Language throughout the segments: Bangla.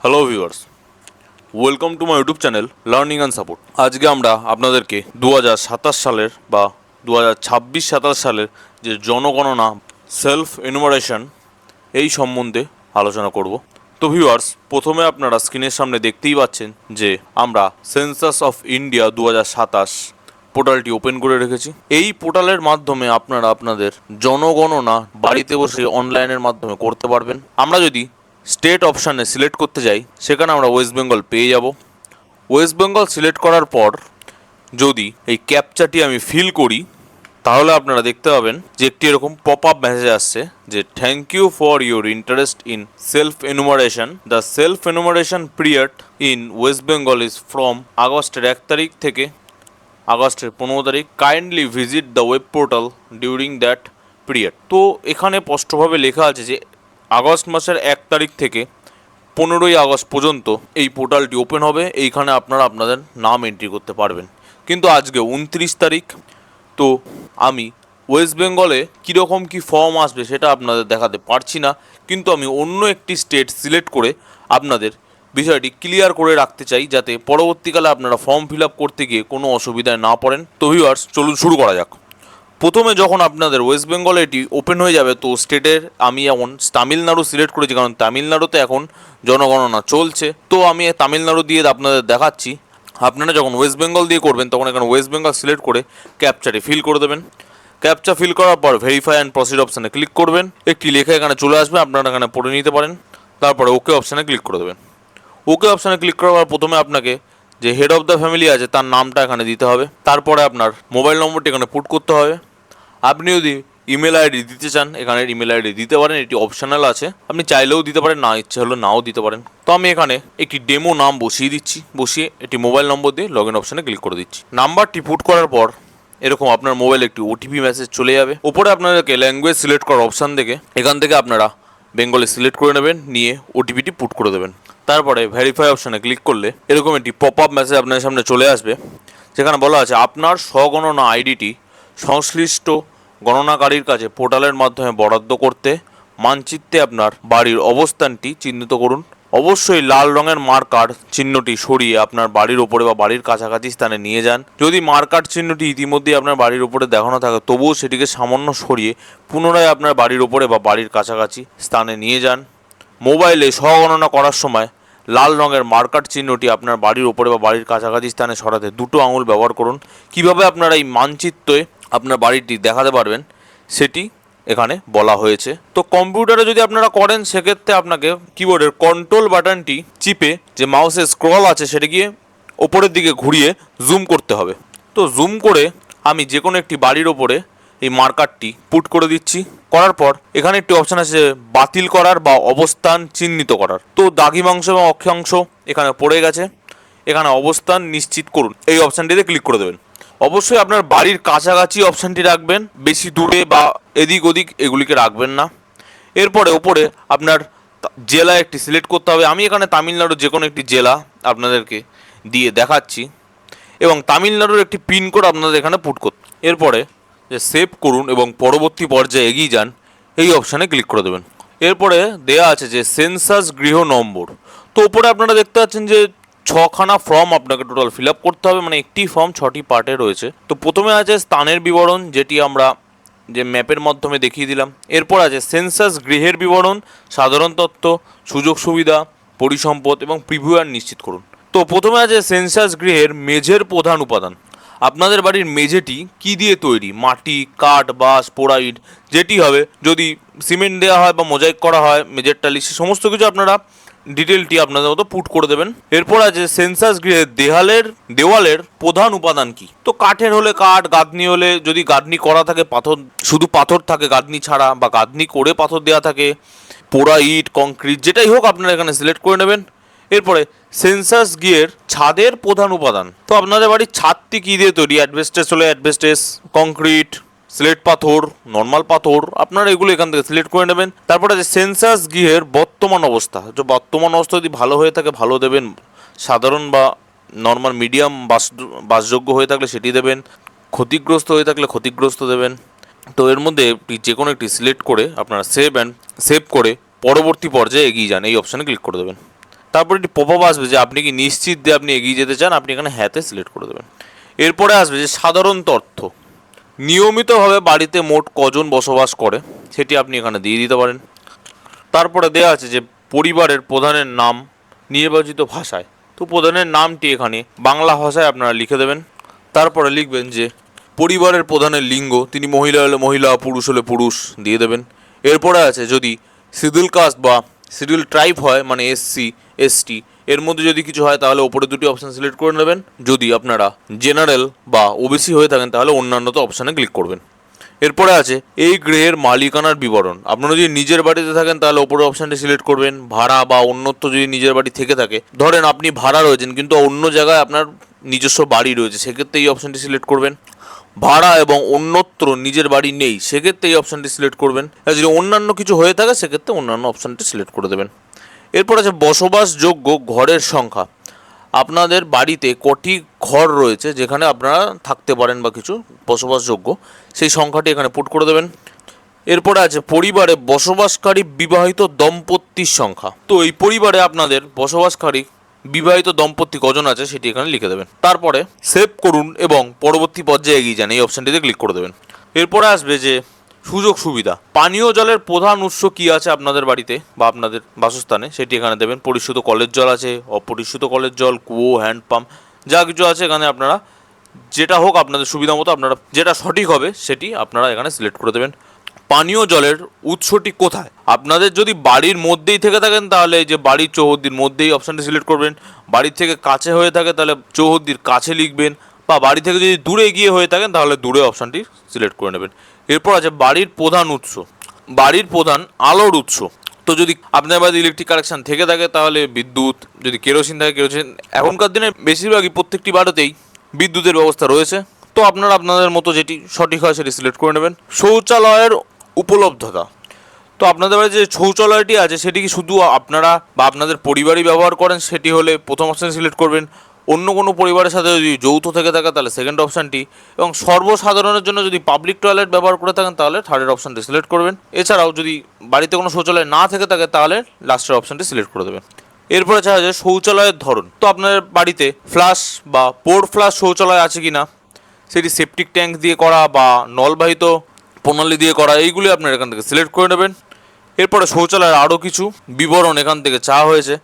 Hello viewers, welcome to my YouTube channel learning and support. আজকে আমরা আপনাদেরকে 2027 সালের বা 2026-27 সালের যে জনগণনা সেলফ এনুমারেশন এই সম্বন্ধে আলোচনা করব। তো ভিউয়ার্স, প্রথমে আপনারা স্ক্রিনের সামনে দেখতেই পাচ্ছেন যে আমরা সেন্সাস অফ ইন্ডিয়া 2027 পোর্টালটি ওপেন করে রেখেছি। এই পোর্টালের মাধ্যমে আপনারা আপনাদের জনগণনা বাড়িতে বসে অনলাইনের মাধ্যমে করতে পারবেন। আমরা যদি স্টেট অপশানে সিলেক্ট করতে যাই, সেখানে আমরা ওয়েস্ট বেঙ্গল পেয়ে যাব। ওয়েস্ট বেঙ্গল সিলেক্ট করার পর যদি এই ক্যাপচাটি আমি ফিল করি, তাহলে আপনারা দেখতে পাবেন যে একটি এরকম পপ আপ মেসেজ আসছে যে thank you for your interest in self enumeration. The self enumeration period in West Bengal is from আগস্টের 1 তারিখ থেকে আগস্টের 15 তারিখ। Kindly visit the web portal during that period. তো এখানে স্পষ্টভাবে লেখা আছে যে আগস্ট মাসের 1 তারিখ থেকে 15ই আগস্ট পর্যন্ত এই পোর্টালটি ওপেন হবে। এইখানে আপনারা আপনাদের নাম এন্ট্রি করতে পারবেন। কিন্তু আজকে 29 তারিখ, তো আমি ওয়েস্ট বেঙ্গলে কীরকম কী ফর্ম আসবে সেটা আপনাদের দেখাতে পারছি না, কিন্তু আমি অন্য একটি স্টেট সিলেক্ট করে আপনাদের বিষয়টি ক্লিয়ার করে রাখতে চাই, যাতে পরবর্তীকালে আপনারা ফর্ম ফিল আপ করতে গিয়ে কোনো অসুবিধায় না পড়েন। তো ভিউয়ার্স, চলুন শুরু করা যাক। প্রথমে যখন আপনাদের ওয়েস্ট বেঙ্গলে এটি ওপেন হয়ে যাবে, তো স্টেটের আমি এখন তামিলনাড়ু সিলেক্ট করেছি, কারণ তামিলনাড়ুতে এখন জনগণনা চলছে। তো আমি তামিলনাড়ু দিয়ে আপনাদের দেখাচ্ছি। আপনারা যখন ওয়েস্ট বেঙ্গল দিয়ে করবেন, তখন এখানে ওয়েস্ট বেঙ্গল সিলেক্ট করে ক্যাপচাটি ফিল করে দেবেন। ক্যাপচা ফিল করার পর ভেরিফাই অ্যান্ড প্রসিড অপশানে ক্লিক করবেন। একটি লেখা এখানে চলে আসবে, আপনারা এখানে পড়ে নিতে পারেন। তারপরে ওকে অপশানে ক্লিক করে দেবেন। ওকে অপশানে ক্লিক করার পর প্রথমে আপনাকে যে হেড অফ দ্য ফ্যামিলি আছে তার নামটা এখানে দিতে হবে। তারপরে আপনার মোবাইল নম্বরটি এখানে পুট করতে হবে। আপনি যদি ইমেল আইডি দিতে চান, এখানে ইমেল আইডি দিতে পারেন, এটি অপশনাল আছে, আপনি চাইলেও দিতে পারেন, না ইচ্ছে হলে নাও দিতে পারেন। তো আমি এখানে একটি ডেমো নাম বসিয়ে দিচ্ছি, বসিয়ে এটি মোবাইল নম্বর দিয়ে লগ ইন অপশানে ক্লিক করে দিচ্ছি। নাম্বারটি পুট করার পর এরকম আপনার মোবাইলে একটি ওটিপি মেসেজ চলে যাবে। ওপরে আপনাদেরকে ল্যাঙ্গুয়েজ সিলেক্ট করার অপশান থেকে এখান থেকে আপনারা বেঙ্গলি সিলেক্ট করে নেবেন, নিয়ে ওটিপিটি পুট করে দেবেন। তারপরে ভেরিফাই অপশানে ক্লিক করলে এরকম একটি পপ আপ মেসেজ আপনার সামনে চলে আসবে, যেখানে বলা আছে আপনার স্বগণনা আইডিটি সংশ্লিষ্ট গণনাকারীর কাছে পোর্টালের মাধ্যমে বরাদ্দ করতে মানচিত্রে আপনার বাড়ির অবস্থানটি চিহ্নিত করুন। অবশ্যই লাল রঙের মার্কার চিহ্নটি সরিয়ে আপনার বাড়ির ওপরে বা বাড়ির কাছাকাছি স্থানে নিয়ে যান। যদি মার্কার চিহ্নটি ইতিমধ্যে আপনার বাড়ির ওপরে দেখানো থাকে, তবুও সেটিকে সামান্য সরিয়ে পুনরায় আপনার বাড়ির ওপরে বা বাড়ির কাছাকাছি স্থানে নিয়ে যান। মোবাইলে স্বগণনা করার সময় লাল রঙের মার্কার চিহ্নটি আপনার বাড়ির ওপরে বা বাড়ির কাছাকাছি স্থানে সরাতে দুটো আঙুল ব্যবহার করুন। কিভাবে আপনারা এই মানচিত্রে আপনার বাড়িটি দেখাতে পারবেন সেটি এখানে বলা হয়েছে। তো কম্পিউটারে যদি আপনারা করেন, সেক্ষেত্রে আপনাকে কিবোর্ডের কন্ট্রোল বাটনটি চিপে যে মাউসের স্ক্রল আছে সেটি গিয়ে ওপরের দিকে ঘুরিয়ে জুম করতে হবে। তো জুম করে আমি যে কোনো একটি বাড়ির ওপরে এই মার্কারটি পুট করে দিচ্ছি। করার পর এখানে একটি অপশান আছে বাতিল করার বা অবস্থান চিহ্নিত করার। তো দ্রাঘিমাংশ এবং অক্ষাংশ এখানে পড়ে গেছে, এখানে অবস্থান নিশ্চিত করুন, এই অপশানটিতে ক্লিক করে দেবেন। অবশ্যই আপনার বাড়ির কাছাকাছি অপশানটি রাখবেন, বেশি দূরে বা এদিক ওদিক এগুলিকে রাখবেন না। এরপরে ওপরে আপনার জেলা একটি সিলেক্ট করতে হবে। আমি এখানে তামিলনাড়ুর যে কোনো একটি জেলা আপনাদেরকে দিয়ে দেখাচ্ছি, এবং তামিলনাড়ুর একটি পিনকোড আপনাদের এখানে পুট করতে। এরপরে যে সেভ করুন এবং পরবর্তী পর্যায়ে এগিয়ে যান, এই অপশানে ক্লিক করে দেবেন। এরপরে দেয়া আছে যে সেন্সাস গৃহ নম্বর। তো ওপরে আপনারা দেখতে পাচ্ছেন যে 6খানা ফর্ম আপনাকে টোটাল ফিল আপ করতে হবে, মানে একটি ফর্ম 6টি পার্টে রয়েছে। তো প্রথমে আছে স্থানের বিবরণ, যেটি আমরা যে ম্যাপের মাধ্যমে দেখিয়ে দিলাম। এরপর আছে সেন্সাস গৃহের বিবরণ, সাধারণ তথ্য, সুযোগ সুবিধা, পরিসম্পদ এবং প্রিভিউয়ার নিশ্চিত করুন। তো প্রথমে আছে সেন্সাস গৃহের মেঝের প্রধান উপাদান। আপনাদের বাড়ির মেঝেটি কি দিয়ে তৈরি, মাটি, কাঠ, বাঁশ, পোড়া ইট, যেটি হবে, যদি সিমেন্ট দেওয়া হয় বা মোজাইক করা হয় মেঝের টালি, সে সমস্ত কিছু আপনারা ডিটেলটি আপনাদের মতো পুট করে দেবেন। এরপর আছে সেন্সাস গৃহের দেওয়ালের প্রধান উপাদান কি। তো কাঠের হলে কাঠ, গাঁথনি হলে, যদি গাঁথনি করা থাকে পাথর, শুধু পাথর থাকে গাঁথনি ছাড়া, বা গাঁথনি করে পাথর দেওয়া থাকে, পোড়া ইট, কংক্রিট, যেটাই হোক আপনারা এখানে সিলেক্ট করে নেবেন। এরপরে সেন্সাস গৃহের ছাদের প্রধান উপাদান। তো আপনাদের বাড়ির ছাদটি কী দিয়ে তৈরি, অ্যাডভেস্টাস হলে অ্যাডভেস্টাস, কংক্রিট, স্লেট পাথর, নর্মাল পাথর, আপনারা এগুলো এখান থেকে সিলেক্ট করে নেবেন। তারপরে যে সেন্সাস গৃহের বর্তমান অবস্থা, যে বর্তমান অবস্থা যদি ভালো হয়ে থাকে ভালো দেবেন, সাধারণ বা নর্মাল মিডিয়াম বাসযোগ্য হয়ে থাকলে সেটি দেবেন, ক্ষতিগ্রস্ত হয়ে থাকলে ক্ষতিগ্রস্ত দেবেন। তো এর মধ্যে যে কোনো একটি সিলেক্ট করে আপনারা সেভ করে পরবর্তী পর্যায়ে এগিয়ে যান, এই অপশানে ক্লিক করে দেবেন। তারপর একটি পপআপ আসবে যে আপনি কি নিশ্চিত যে আপনি এগিয়ে যেতে চান, আপনি এখানে হ্যাঁতে সিলেক্ট করে দেবেন। এরপরে আসবে যে সাধারণ তথ্য, নিয়মিতভাবে বাড়িতে মোট কজন বসবাস করে সেটি আপনি এখানে দিয়ে দিতে পারেন। তারপরে দেওয়া আছে যে পরিবারের প্রধানের নাম নির্বাচিত ভাষায়, তো প্রধানের নামটি এখানে বাংলা ভাষায় আপনারা লিখে দেবেন। তারপরে লিখবেন যে পরিবারের প্রধানের লিঙ্গ, তিনি মহিলা হলে মহিলা, পুরুষ হলে পুরুষ দিয়ে দেবেন। এরপরে আছে যদি শিডিউল কাস্ট বা শিডিউল ট্রাইব হয়, মানে এসসি এসটি এর মধ্যে যদি কিছু হয় তাহলে ওপরে দুটি অপশান সিলেক্ট করে নেবেন। যদি আপনারা জেনারেল বা ওবিসি হয়ে থাকেন তাহলে অন্যান্যত অপশানে ক্লিক করবেন। এরপরে আছে এই গৃহের মালিকানার বিবরণ, আপনারা যদি নিজের বাড়িতে থাকেন তাহলে ওপরের অপশানটি সিলেক্ট করবেন। ভাড়া বা অন্যত্র যদি নিজের বাড়ি থেকে থাকে, ধরেন আপনি ভাড়া রয়েছেন কিন্তু অন্য জায়গায় আপনার নিজস্ব বাড়ি রয়েছে, সেক্ষেত্রে এই অপশানটি সিলেক্ট করবেন। ভাড়া এবং অন্যত্র নিজের বাড়ি নেই, সেক্ষেত্রে এই অপশানটি সিলেক্ট করবেন। আর যদি অন্যান্য কিছু হয়ে থাকে সেক্ষেত্রে অন্যান্য অপশানটি সিলেক্ট করে দেবেন। এরপর আছে বসবাসযোগ্য ঘরের সংখ্যা, আপনাদের বাড়িতে কটি ঘর রয়েছে যেখানে আপনারা থাকতে পারেন বা কিছু বসবাসযোগ্য, সেই সংখ্যাটি এখানে পুট করে দেবেন। এরপরে আছে পরিবারে বসবাসকারী বিবাহিত দম্পতির সংখ্যা, তো এই পরিবারে আপনাদের বসবাসকারী বিবাহিত দম্পতি কজন আছে সেটি এখানে লিখে দেবেন। তারপরে সেভ করুন এবং পরবর্তী পর্যায়ে এগিয়ে যান, এই অপশানটিতে ক্লিক করে দেবেন। এরপরে আসবে যে সুযোগ সুবিধা, পানীয় জলের প্রধান উৎস কী আছে আপনাদের বাড়িতে বা আপনাদের বাসস্থানে সেটি এখানে দেবেন। পরিশুদ্ধ কলের জল আছে, অপরিশুদ্ধ কলের জল, কুয়ো, হ্যান্ডপাম্প যা কিছু আছে এখানে আপনারা যেটা হোক আপনাদের সুবিধা মতো আপনারা যেটা সঠিক হবে সেটি আপনারা এখানে সিলেক্ট করে দেবেন। পানীয় জলের উৎসটি কোথায়, আপনাদের যদি বাড়ির মধ্যেই থেকে থাকেন তাহলে এই যে বাড়ির চৌহদ্দির মধ্যেই অপশানটি সিলেক্ট করবেন। বাড়ির থেকে কাছে হয়ে থাকে তাহলে চৌহদ্দির কাছে লিখবেন, বা বাড়ি থেকে যদি দূরে গিয়ে হয়ে থাকেন তাহলে দূরে অপশানটি সিলেক্ট করে নেবেন। এরপর আছে বাড়ির প্রধান উৎস, বাড়ির প্রধান আলোর উৎস, তো যদি আপনার বাড়িতে ইলেকট্রিক কানেকশান থেকে থাকে তাহলে বিদ্যুৎ, যদি কেরোসিন থাকে কেরোসিন, এখনকার দিনে বেশিরভাগই প্রত্যেকটি বাড়িতেই বিদ্যুতের ব্যবস্থা রয়েছে, তো আপনারা আপনাদের মতো যেটি সঠিক হয় সেটি সিলেক্ট করে নেবেন। শৌচালয়ের উপলব্ধতা, তো আপনাদের বাড়িতে যে শৌচালয়টি আছে সেটি কি শুধু আপনারা বা আপনাদের পরিবারই ব্যবহার করেন, সেটি হলে প্রথম অপশান সিলেক্ট করবেন। অন্য কোনো পরিবারের সাথে যদি যৌথ থেকে থাকে তাহলে সেকেন্ড অপশানটি, এবং সর্বসাধারণের জন্য যদি পাবলিক টয়লেট ব্যবহার করে থাকেন তাহলে থার্ডের অপশানটি সিলেক্ট করবেন। এছাড়াও যদি বাড়িতে কোনো শৌচালয় না থেকে থাকে তাহলে লাস্টের অপশানটি সিলেক্ট করে দেবেন। এরপরে চাওয়া যায় শৌচালয়ের ধরন, তো আপনার বাড়িতে ফ্লাশ বা পোর ফ্লাশ শৌচালয় আছে কি না, সেটি সেপটিক ট্যাঙ্ক দিয়ে করা বা নলবাহিত প্রণালী দিয়ে করা, এইগুলি আপনারা এখান থেকে সিলেক্ট করে নেবেন। এরপরে শৌচালয়ের আরও কিছু বিবরণ এখান থেকে চাওয়া হয়েছে,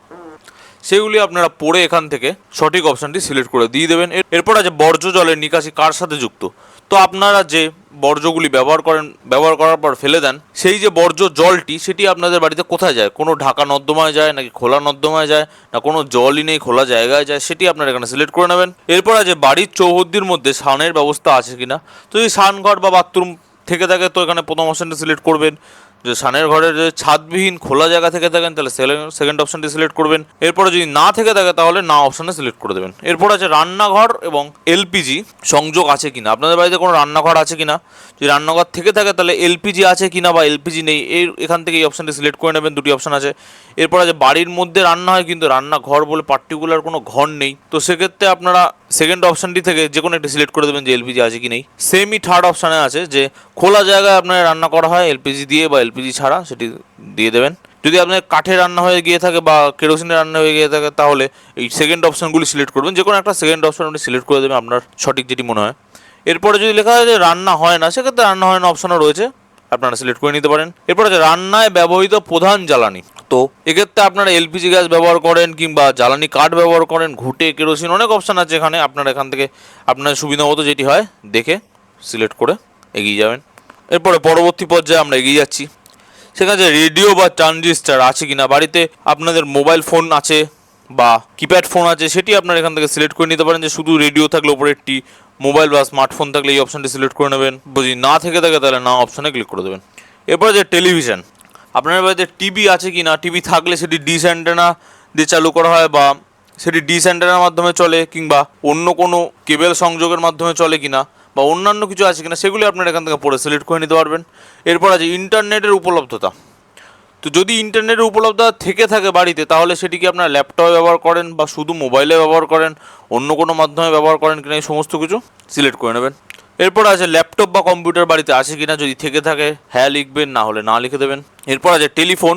সেগুলি আপনারা পড়ে এখান থেকে সঠিক অপশানটি সিলেক্ট করে দিয়ে দেবেন। এরপর আছে বর্জ্য জলের নিকাশি কার সাথে যুক্ত, তো আপনারা যে বর্জ্যগুলি ব্যবহার করেন, ব্যবহার করার পর ফেলে দেন, সেই যে বর্জ্য জলটি সেটি আপনাদের বাড়িতে কোথায় যায়, কোনো ঢাকা নর্দমায় যায় নাকি খোলা নর্দমায় যায়, না কোনো জলই নেই খোলা জায়গায় যায়, সেটি আপনারা এখানে সিলেক্ট করে নেবেন। এরপর আছে বাড়ির চৌহদ্দির মধ্যে স্নানের ব্যবস্থা আছে কিনা, তো যদি স্নানঘর বা বাথরুম থেকে থাকে তো এখানে প্রথম অপশানটি সিলেক্ট করবেন। যে স্নানের ঘরের যে ছাদবিহীন খোলা জায়গা থেকে থাকেন তাহলে সেকেন্ড অপশানটি সিলেক্ট করবেন। এরপরে যদি না থেকে থাকে তাহলে না অপশানে সিলেক্ট করে দেবেন। এরপর আছে রান্নাঘর এবং এলপিজি সংযোগ আছে কিনা, আপনাদের বাড়িতে কোনো রান্নাঘর আছে কিনা, যদি রান্নাঘর থেকে থাকে তাহলে এলপিজি আছে কিনা বা এলপিজি নেই, এখান থেকে এই অপশানটি সিলেক্ট করে নেবেন, দুটি অপশান আছে। এরপর আছে বাড়ির মধ্যে রান্না হয় কিন্তু রান্নাঘর বলে পার্টিকুলার কোনো ঘর নেই, তো সেক্ষেত্রে আপনারা সেকেন্ড অপশানটি থেকে যে কোনো একটি সিলেক্ট করে দেবেন যে এলপিজি আছে কি নেই। সেমই থার্ড অপশানে আছে যে খোলা জায়গায় আপনার রান্না করা হয় এলপিজি দিয়ে বা এলপিজি ছাড়া, সেটি দিয়ে দেবেন। যদি আপনার কাঠে রান্না হয়ে গিয়ে থাকে বা কেরোসিনে রান্না হয়ে গিয়ে থাকে তাহলে এই সেকেন্ড অপশানগুলি সিলেক্ট করবেন, যে কোনো একটা সেকেন্ড অপশান আপনি সিলেক্ট করে দেবেন আপনার সঠিক যেটি মনে হয়। এরপরে যদি লেখা হয় যে রান্না হয় না, সেক্ষেত্রে রান্না হয় না অপশানও রয়েছে, আপনারা সিলেক্ট করে নিতে পারেন। এরপর আছে রান্নায় ব্যবহৃত প্রধান জ্বালানি, তো এক্ষেত্রে আপনারা এলপিজি গ্যাস ব্যবহার করেন কিংবা জ্বালানি কাঠ ব্যবহার করেন, ঘুঁটে, কেরোসিন, অনেক অপশান আছে এখানে, আপনারা এখান থেকে আপনার সুবিধা মতো যেটি হয় দেখে সিলেক্ট করে এগিয়ে যাবেন। এরপরে পরবর্তী পর্যায়ে আমরা এগিয়ে যাচ্ছি, সেখানে যে রেডিও বা ট্রানজিস্টার আছে কিনা, বাড়িতে আপনাদের মোবাইল ফোন আছে বা কিপ্যাড ফোন আছে সেটি আপনারা এখান থেকে সিলেক্ট করে নিতে পারেন। যে শুধু রেডিও থাকলে ওপরে একটি, মোবাইল বা স্মার্টফোন থাকলে এই অপশানটি সিলেক্ট করে নেবেন, যদি না থেকে থাকে তাহলে না অপশানে ক্লিক করে দেবেন। এরপরে যে টেলিভিশন, আপনার বাড়িতে টিভি আছে কি না, টিভি থাকলে সেটি ডিশ অ্যান্টেনা দিয়ে চালু করা হয় বা সেটি ডিশ অ্যান্টেনার মাধ্যমে চলে কিংবা অন্য কোনো কেবল সংযোগের মাধ্যমে চলে কিনা বা অন্যান্য কিছু আছে কিনা, সেগুলি আপনারা এখান থেকে পড়ে সিলেক্ট করে নিতে পারবেন। এরপর আছে ইন্টারনেটের উপলব্ধতা, তো যদি ইন্টারনেটের উপলব্ধতা থেকে থাকে বাড়িতে তাহলে সেটিকে আপনারা ল্যাপটপে ব্যবহার করেন বা শুধু মোবাইলে ব্যবহার করেন, অন্য কোনো মাধ্যমে ব্যবহার করেন কিনা, এই সমস্ত কিছু সিলেক্ট করে নেবেন। এরপর আছে ল্যাপটপ বা কম্পিউটার বাড়িতে আছে কিনা, যদি থেকে থাকে হ্যাঁ লিখবেন, না হলে না লিখে দেবেন। এরপর আছে টেলিফোন,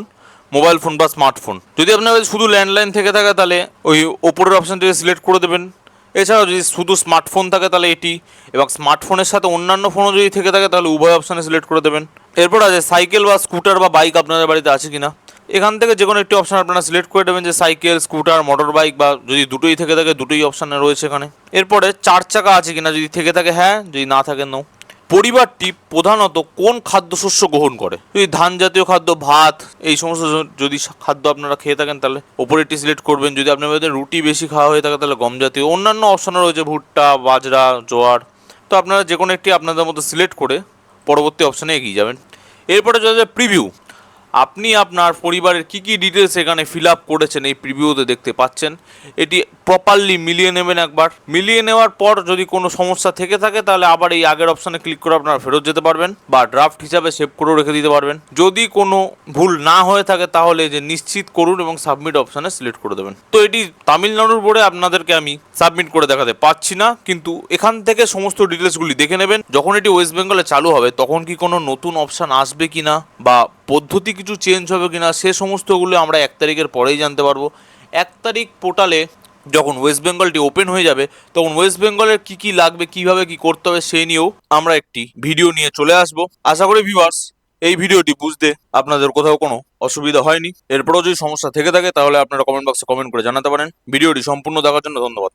মোবাইল ফোন বা স্মার্টফোন। যদি আপনার কাছে শুধু ল্যান্ডলাইন থেকে থাকে তাহলে ওই ওপরের অপশানটিকে সিলেক্ট করে দেবেন। এছাড়াও যদি শুধু স্মার্টফোন থাকে তাহলে এটি, এবং স্মার্টফোনের সাথে অন্যান্য ফোনও যদি থেকে থাকে তাহলে উভয় অপশানে সিলেক্ট করে দেবেন। এরপর আছে সাইকেল বা স্কুটার বা বাইক আপনাদের বাড়িতে আছে কিনা। এখান থেকে যে কোনো একটি অপশান আপনারা সিলেক্ট করে দেবেন, যে সাইকেল, স্কুটার, মোটর বাইক, বা যদি দুটোই থেকে থাকে দুটোই অপশানে রয়েছে এখানে। এরপরে 4 চাকা আছে কিনা, যদি থেকে থাকে হ্যাঁ, যদি না থাকে নো। পরিবারটি প্রধানত কোন খাদ্যশস্য গ্রহণ করে, যদি ধান জাতীয় খাদ্য, ভাত, এই সমস্ত যদি খাদ্য আপনারা খেয়ে থাকেন তাহলে ওপরেরটি সিলেক্ট করবেন। যদি আপনাদের রুটি বেশি খাওয়া হয়ে থাকে তাহলে গম জাতীয়। অন্যান্য অপশানও রয়েছে ভুট্টা, বাজরা, জোয়ার। তো আপনারা যে কোনো একটি আপনাদের মতো সিলেক্ট করে পরবর্তী অপশানে এগিয়ে যাবেন। এরপরে যদি প্রিভিউ, আপনি আপনার পরিবারের কী কী ডিটেলস এখানে ফিল আপ করেছেন এই প্রিভিউতে দেখতে পাচ্ছেন। এটি প্রপারলি মিলিয়ে নেবেন একবার। মিলিয়ে নেওয়ার পর যদি কোনো সমস্যা থেকে থাকে তাহলে আবার এই আগের অপশানে ক্লিক করে আপনারা ফেরত যেতে পারবেন, বা ড্রাফট হিসাবে সেভ করেও রেখে দিতে পারবেন। যদি কোনো ভুল না হয়ে থাকে তাহলে যে নিশ্চিত করুন এবং সাবমিট অপশানে সিলেক্ট করে দেবেন। তো এটি তামিলনাড়ুর বোর্ডে আপনাদেরকে আমি সাবমিট করে দেখাতে পাচ্ছি না, কিন্তু এখান থেকে সমস্ত ডিটেলসগুলি দেখে নেবেন। যখন এটি ওয়েস্ট বেঙ্গলে চালু হবে তখন কি কোনো নতুন অপশান আসবে কিনা বা পদ্ধতি কিছু চেঞ্জ হবে কিনা, সে সমস্তগুলো আমরা 1 তারিখের পরেই জানতে পারবো। 1 তারিখ পোর্টালে যখন ওয়েস্ট বেঙ্গলটি ওপেন হয়ে যাবে তখন ওয়েস্ট বেঙ্গলের কী কী লাগবে, কীভাবে কী করতে হবে সেই নিয়েও আমরা একটি ভিডিও নিয়ে চলে আসবো। আশা করি ভিউয়ার্স এই ভিডিওটি বুঝতে আপনাদের কোথাও কোনো অসুবিধা হয়নি। এরপরেও যদি সমস্যা থেকে থাকে তাহলে আপনারা কমেন্ট বক্সে কমেন্ট করে জানাতে পারেন। ভিডিওটি সম্পূর্ণ দেখার জন্য ধন্যবাদ।